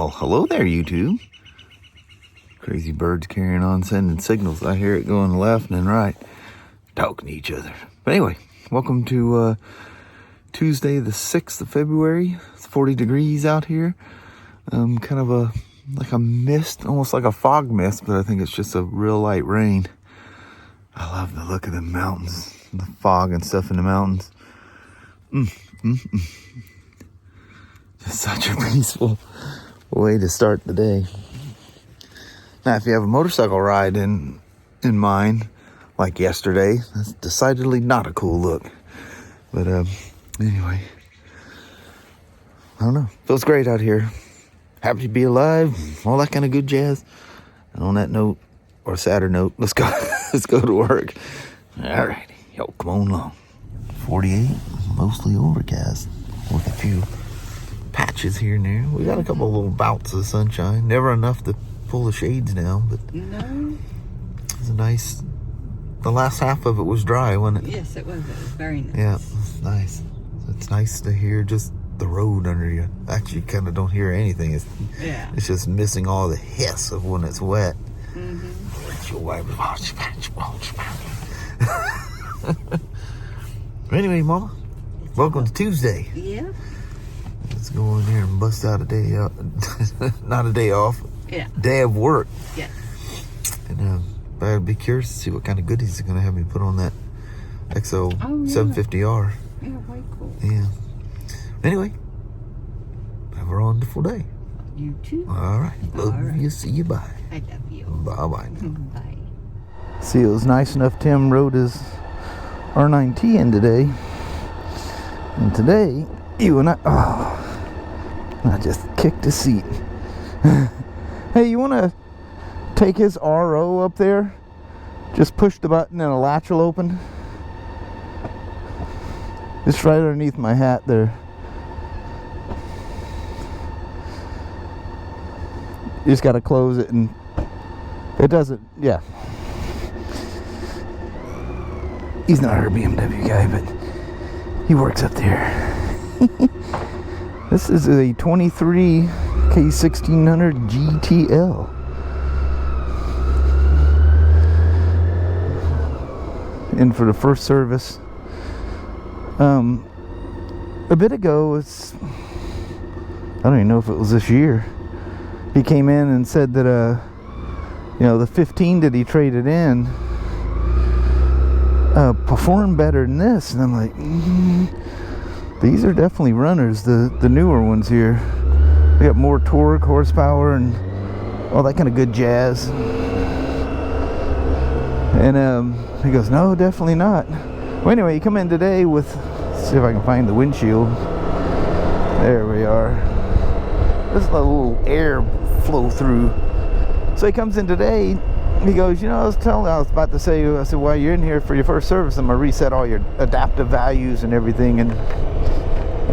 Well, hello there, YouTube. Crazy birds carrying on, sending signals. I hear it going left and right, talking to each other. But anyway, welcome to Tuesday, the 6th of February. It's 40 degrees out here. Kind of like a mist, almost like a fog mist, but I think it's just a real light rain. I love the look of the mountains, the fog and stuff in the mountains. Just such a peaceful way to start the day. Now, if you have a motorcycle ride in mind, like yesterday, that's decidedly not a cool look. But anyway, I don't know. Feels great out here. Happy to be alive. All that kind of good jazz. And on that note, or sadder note, let's go. Let's go to work. All right, yo, come on along. 48, mostly overcast, with a few patches here and there. We got a couple of little bouts of sunshine. Never enough to pull the shades down, but no, it's a nice. The last half of it was dry, wasn't it? Yes, it was. It was very nice. Yeah, it's nice. It's nice to hear just the road under you. Actually, you kind of don't hear anything. It's just missing all the hiss of when it's wet. Anyway, Mama, welcome to Tuesday. Yeah. Let's go in there and bust out a day out. Not a day off. Yeah. Day of work. Yeah. And but I'd be curious to see what kind of goodies they're going to have me put on that XL750R. Yeah, way cool. Yeah. Anyway, have a wonderful day. You too. All right. Love All right. you. See you. Bye. I love you. Bye-bye. Bye. See, it was nice enough Tim rode his R9T in today. And today, you and I just kicked a seat. Hey, you want to take his RO up there? Just push the button and a latch will open. It's right underneath my hat there. You just got to close it and it doesn't, yeah. He's not our BMW guy, but he works up there. This is a 23 K1600 GTL. In for the first service. A bit ago, I don't even know if it was this year, he came in and said that the 15 that he traded in performed better than this, and I'm like, these are definitely runners, the newer ones here. They got more torque, horsepower, and all that kind of good jazz. And he goes, no, definitely not. Well, anyway, he come in today with, let's see if I can find the windshield. There we are. There's a little air flow through. So he comes in today, he goes, I was about to say, I said, well, you're in here for your first service, I'm going to reset all your adaptive values and everything and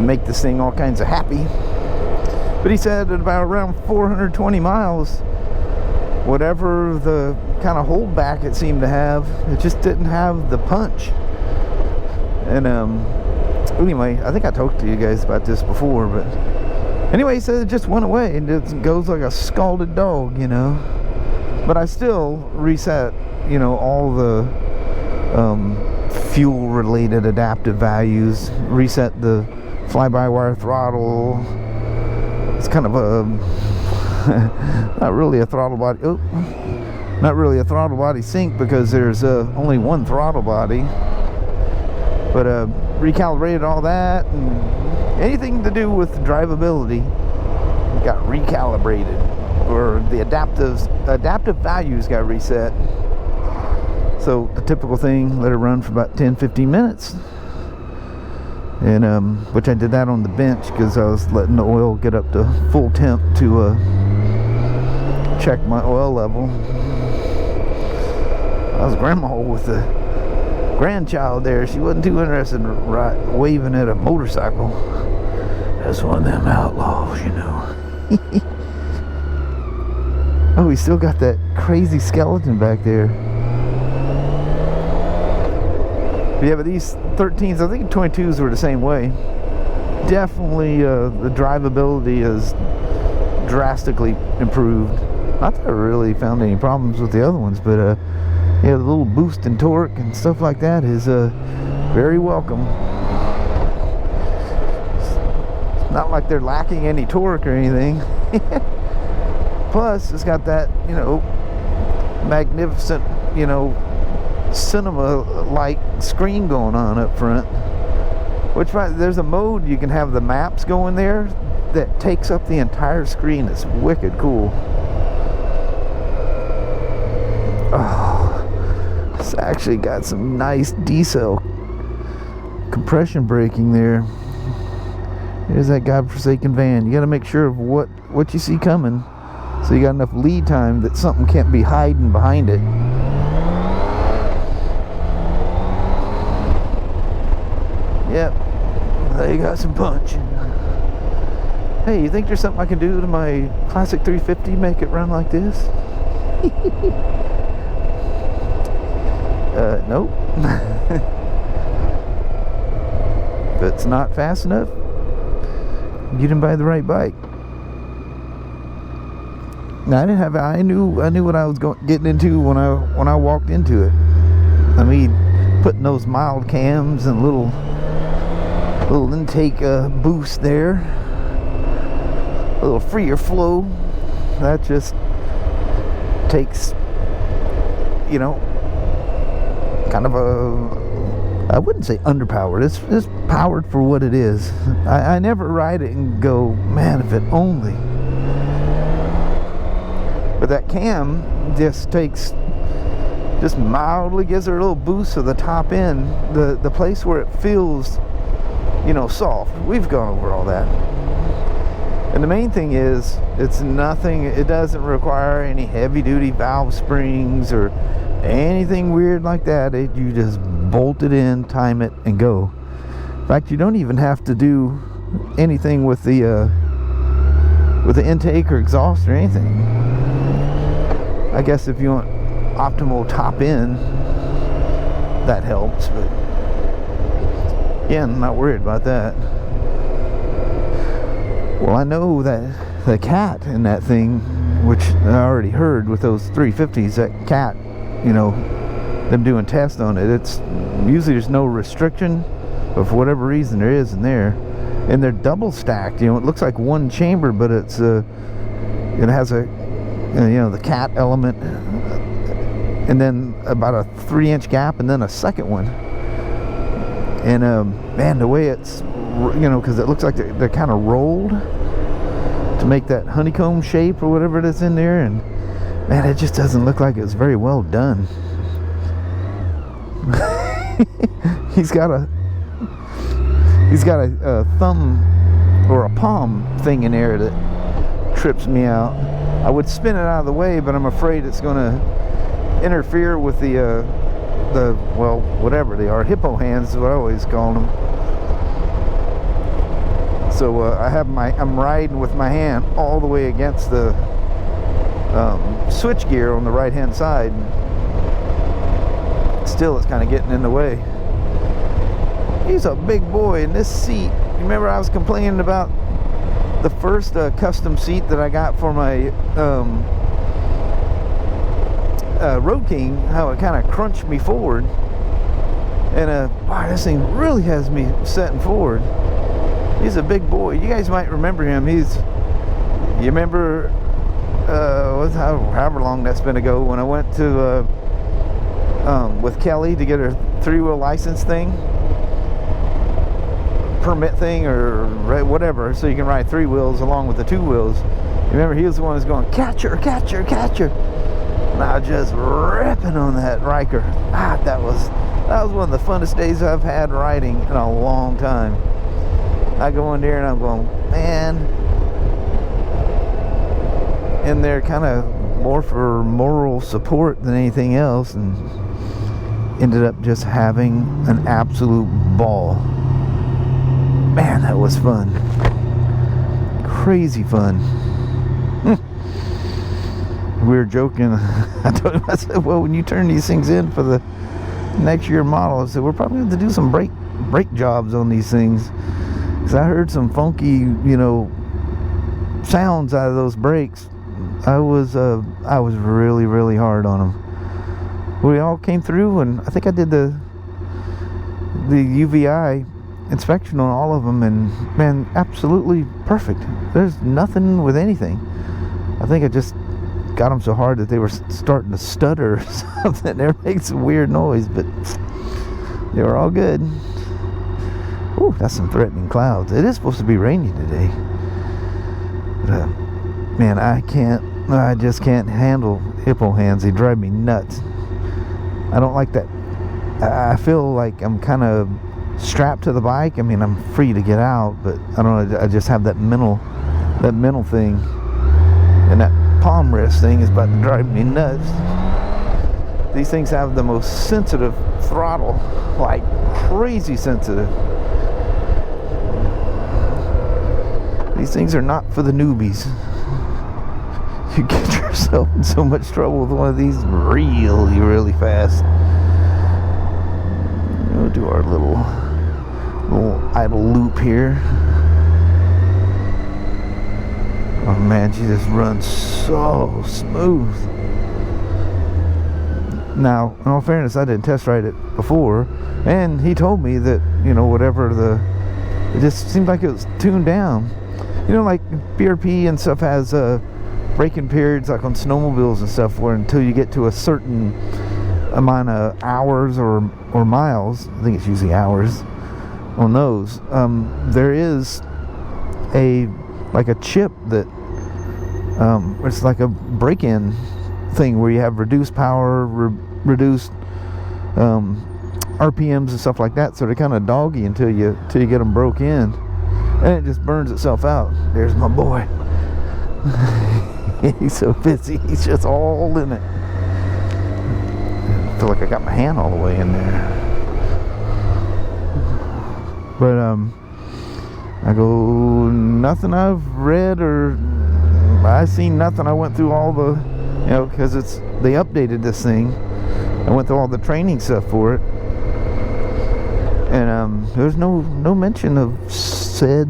make this thing all kinds of happy. But he said at about around 420 miles, whatever the kind of holdback it seemed to have, it just didn't have the punch. And anyway, I think I talked to you guys about this before, but anyway, he said it just went away and it goes like a scalded dog, But I still reset, all the fuel-related adaptive values, reset the fly-by-wire throttle. It's kind of a not really a throttle body. Not really a throttle body sync because there's only one throttle body. But recalibrated all that, and anything to do with drivability got recalibrated, or the adaptive values got reset. So the typical thing, let it run for about 10-15 minutes. And which I did that on the bench because I was letting the oil get up to full temp to check my oil level. I was grandma with the grandchild there. She wasn't too interested in waving at a motorcycle. That's one of them outlaws, Oh, we still got that crazy skeleton back there. Yeah, but these 13s, I think 22s were the same way. Definitely the drivability is drastically improved. Not that I really found any problems with the other ones, but yeah, the little boost in torque and stuff like that is very welcome. It's not like they're lacking any torque or anything. Plus, it's got that, you know, magnificent, you know, cinema-like screen going on up front. Which, there's a mode you can have the maps going there that takes up the entire screen. It's wicked cool. Oh, it's actually got some nice diesel compression braking there. Here's that godforsaken van. You got to make sure of what you see coming, so you got enough lead time that something can't be hiding behind it. Yep, they got some punch. Hey, you think there's something I can do to my classic 350 make it run like this? Nope. If it's not fast enough, you didn't buy the right bike. Now, I knew what I was getting into when I walked into it. I mean, putting those mild cams and little intake boost there, a little freer flow. That just takes, you know, kind of I wouldn't say underpowered. It's powered for what it is. I never ride it and go, man, if it only. But that cam just mildly gives her a little boost to the top end, the place where it feels, you know, soft. We've gone over all that. And the main thing is, it doesn't require any heavy duty valve springs or anything weird like that. You just bolt it in, time it, and go. In fact, you don't even have to do anything with the intake or exhaust or anything. I guess if you want optimal top end, that helps, but yeah, I'm not worried about that. Well, I know that the cat in that thing, which I already heard with those 350s, that cat, you know, them doing tests on it, it's usually there's no restriction, but for whatever reason there is in there. And they're double stacked, you know, it looks like one chamber, but it has a, you know, the cat element, and then about a 3-inch gap, and then a second one. And man, the way it's, you know, because it looks like they're kind of rolled to make that honeycomb shape or whatever it is in there, and man, it just doesn't look like it's very well done. He's got a thumb or a palm thing in there that trips me out. I would spin it out of the way, but I'm afraid it's going to interfere with the well, whatever they are, hippo hands is what I always call them. So I'm riding with my hand all the way against the switch gear on the right hand side. Still, it's kind of getting in the way. He's a big boy in this seat. Remember, I was complaining about the first custom seat that I got for my Road King, how it kind of crunched me forward. And wow, this thing really has me setting forward. He's a big boy. You guys might remember him. You remember however long that's been ago, when I went to with Kelly to get her 3-wheel license thing, permit thing, or whatever, so you can ride 3 wheels along with the 2 wheels. You remember, he was the one who's going, catcher, catcher, catcher. And I was just ripping on that Riker. That was one of the funnest days I've had riding in a long time. I go in there and I'm going, man, and they're kind of more for moral support than anything else, and ended up just having an absolute ball. Man, that was fun. Crazy fun. We were joking. I told him, I said, well, when you turn these things in for the next year model, I said, we're probably going to do some brake jobs on these things. Because I heard some funky, you know, sounds out of those brakes. I was really, really hard on them. We all came through, and I think I did the UVI inspection on all of them, and man, absolutely perfect. There's nothing with anything. I think I just got them so hard that they were starting to stutter or something. They made some weird noise, but they were all good. Ooh, that's some threatening clouds. It is supposed to be rainy today. But, man, I just can't handle hippo hands. They drive me nuts. I don't like that. I feel like I'm kind of strapped to the bike. I mean, I'm free to get out, but I don't know. I just have that mental thing, and that palm rest thing is about to drive me nuts. These things have the most sensitive throttle, like crazy sensitive. These things are not for the newbies. You get yourself in so much trouble with one of these really, really fast. We'll do our little idle loop here. Oh man, she just runs so smooth. Now, in all fairness, I didn't test ride it before, and he told me that, you know, whatever it just seemed like it was tuned down. You know, like BRP and stuff has braking periods, like on snowmobiles and stuff, where until you get to a certain amount of hours or miles, I think it's usually hours on those, there is a chip that it's like a break-in thing where you have reduced power, reduced RPMs and stuff like that, so they're kind of doggy until you get them broke in, and it just burns itself out. There's my boy. He's so busy. He's just all in it. I feel like I got my hand all the way in there. But I go, nothing I've read or I've seen nothing. I went through all the, you know, because they updated this thing. I went through all the training stuff for it, and there's no mention of said,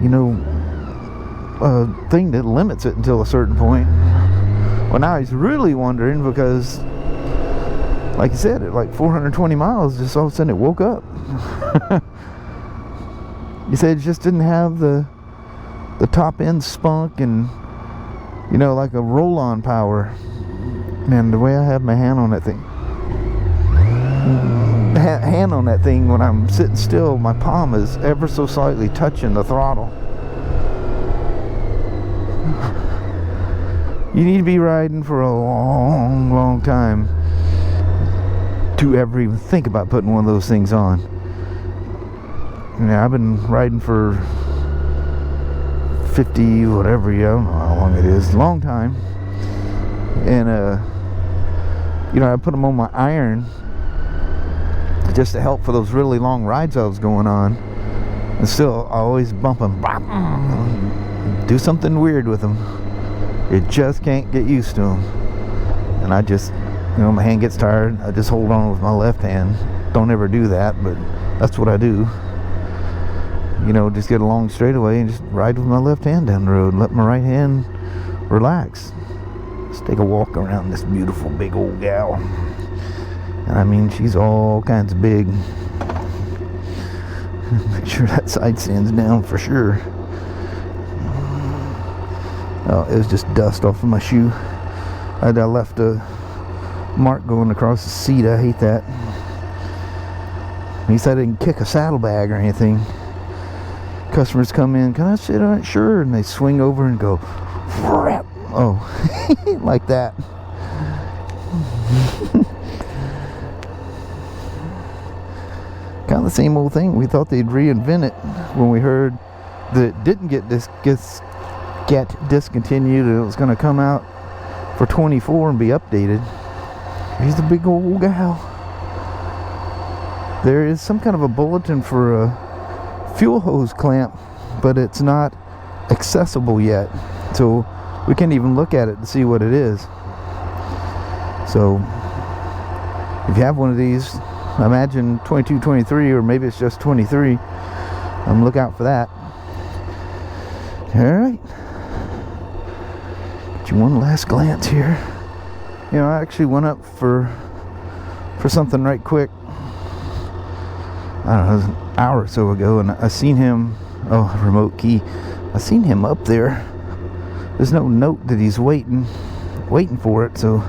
you know, thing that limits it until a certain point. Well, now he's really wondering because, like I said, at like 420 miles, just all of a sudden it woke up. He said it just didn't have the top end spunk and, you know, like a roll-on power. Man, the way I have my hand on that thing, when I'm sitting still, my palm is ever so slightly touching the throttle. You need to be riding for a long, long time to ever even think about putting one of those things on. Yeah, I've been riding for 50, whatever, I don't know how long it is, long time. And you know, I put them on my iron just to help for those really long rides I was going on. And still, I always bump them, do something weird with them. You just can't get used to them. And I just, you know, my hand gets tired, I just hold on with my left hand. Don't ever do that, but that's what I do. You know, just get a long straightaway and just ride with my left hand down the road and let my right hand relax. Let's take a walk around this beautiful big old gal. And I mean, she's all kinds of big. Make sure that side stands down for sure. Oh, it was just dust off of my shoe. I left a mark going across the seat. I hate that. He said I didn't kick a saddlebag or anything. Customers come in, can I sit on it? Sure. And they swing over and go, Frap. Oh, like that. Kind of the same old thing. We thought they'd reinvent it when we heard that it didn't get discontinued, and it was going to come out for 24 and be updated. Here's the big old gal. There is some kind of a bulletin for a fuel hose clamp, but it's not accessible yet, so we can't even look at it to see what it is. So if you have one of these, I imagine 22, 23, or maybe it's just 23, look out for that. Alright, Get you one last glance here. You know, I actually went up for something right quick. I don't know, it was an hour or so ago, and I seen him. Oh, remote key. I seen him up there. There's no note that he's waiting for it, so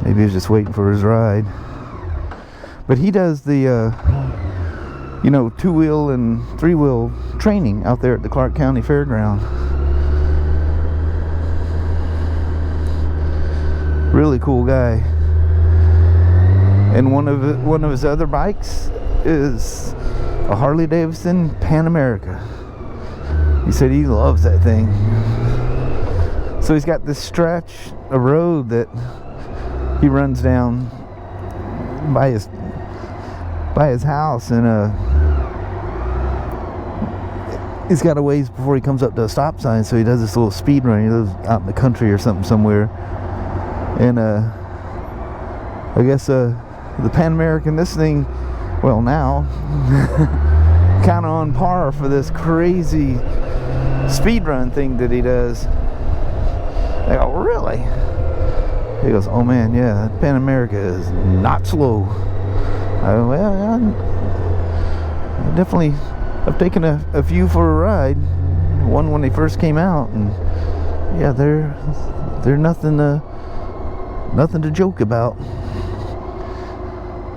maybe he's just waiting for his ride. But he does the, you know, 2-wheel and 3-wheel training out there at the Clark County Fairground. Really cool guy. And one of his other bikes is a Harley-Davidson Pan America. He said he loves that thing. So he's got this stretch of road that he runs down by his house, and he's got a ways before he comes up to a stop sign, so he does this little speed run. He lives out in the country or something somewhere, and I guess the Pan American, this thing, well, now kind of on par for this crazy speed run thing that he does. I go, really? He goes, oh man, yeah, Pan America is not slow. I go, well, I definitely, I've taken a few for a ride. One when they first came out, and yeah, they're nothing to joke about.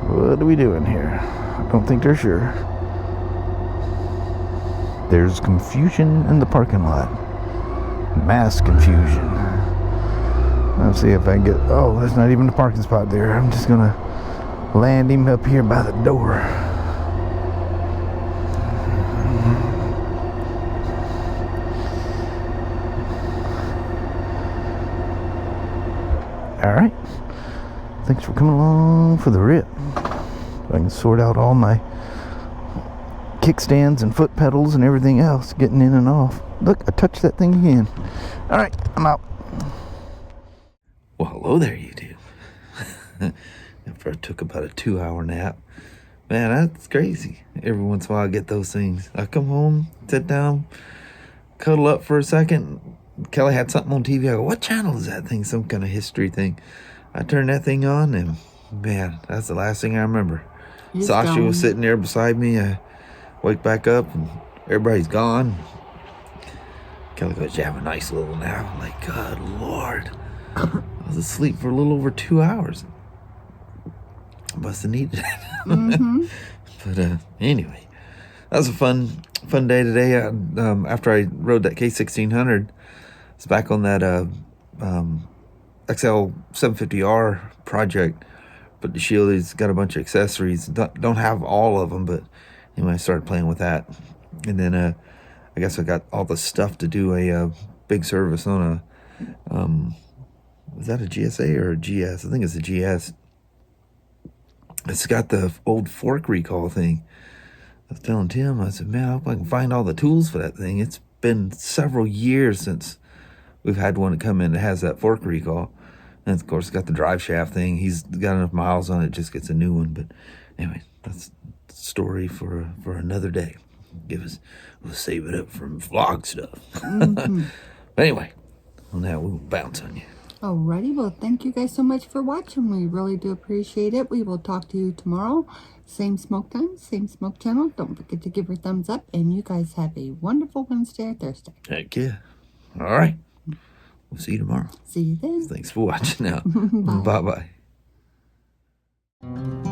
What are we doing here? I don't think they're sure. There's confusion in the parking lot. Mass confusion. Let's see if I can get... Oh, there's not even a parking spot there. I'm just gonna land him up here by the door. Alright. Thanks for coming along for the rip. I can sort out all my kickstands and foot pedals and everything else getting in and off. Look, I touched that thing again. Alright, I'm out. Well, hello there, YouTube. After I took about a 2-hour nap. Man, that's crazy. Every once in a while I get those things. I come home, sit down, cuddle up for a second. Kelly had something on TV. I go, what channel is that thing? Some kind of history thing. I turned that thing on, and man, that's the last thing I remember. He's Sasha gone. was sitting there beside me. I wake back up, and everybody's gone. Kelly goes, you have a nice little nap. I'm like, God Lord. I was asleep for a little over 2 hours. I must have needed it. Mm-hmm. But anyway, that was a fun day today. After I rode that K1600, it's back on that XL750R project. But the Shield has got a bunch of accessories. Don't have all of them, but anyway, I started playing with that. And then I guess I got all the stuff to do a big service on a is that a GSA or a GS? I think it's a GS. It's got the old fork recall thing. I was telling Tim, I said, man, I hope I can find all the tools for that thing. It's been several years since we've had one that come in that has that fork recall. And of course, it's got the Driveshaft thing. He's got enough miles on it, just gets a new one. But anyway, that's the story for another day. We'll save it up from vlog stuff. Mm-hmm. But anyway, on that, we'll bounce on you. Alrighty, well, thank you guys so much for watching. We really do appreciate it. We will talk to you tomorrow. Same smoke time, same smoke channel. Don't forget to give your thumbs up. And you guys have a wonderful Wednesday or Thursday. Heck yeah. All right. We'll see you tomorrow. See you then. Thanks for watching now. Bye. Bye-bye.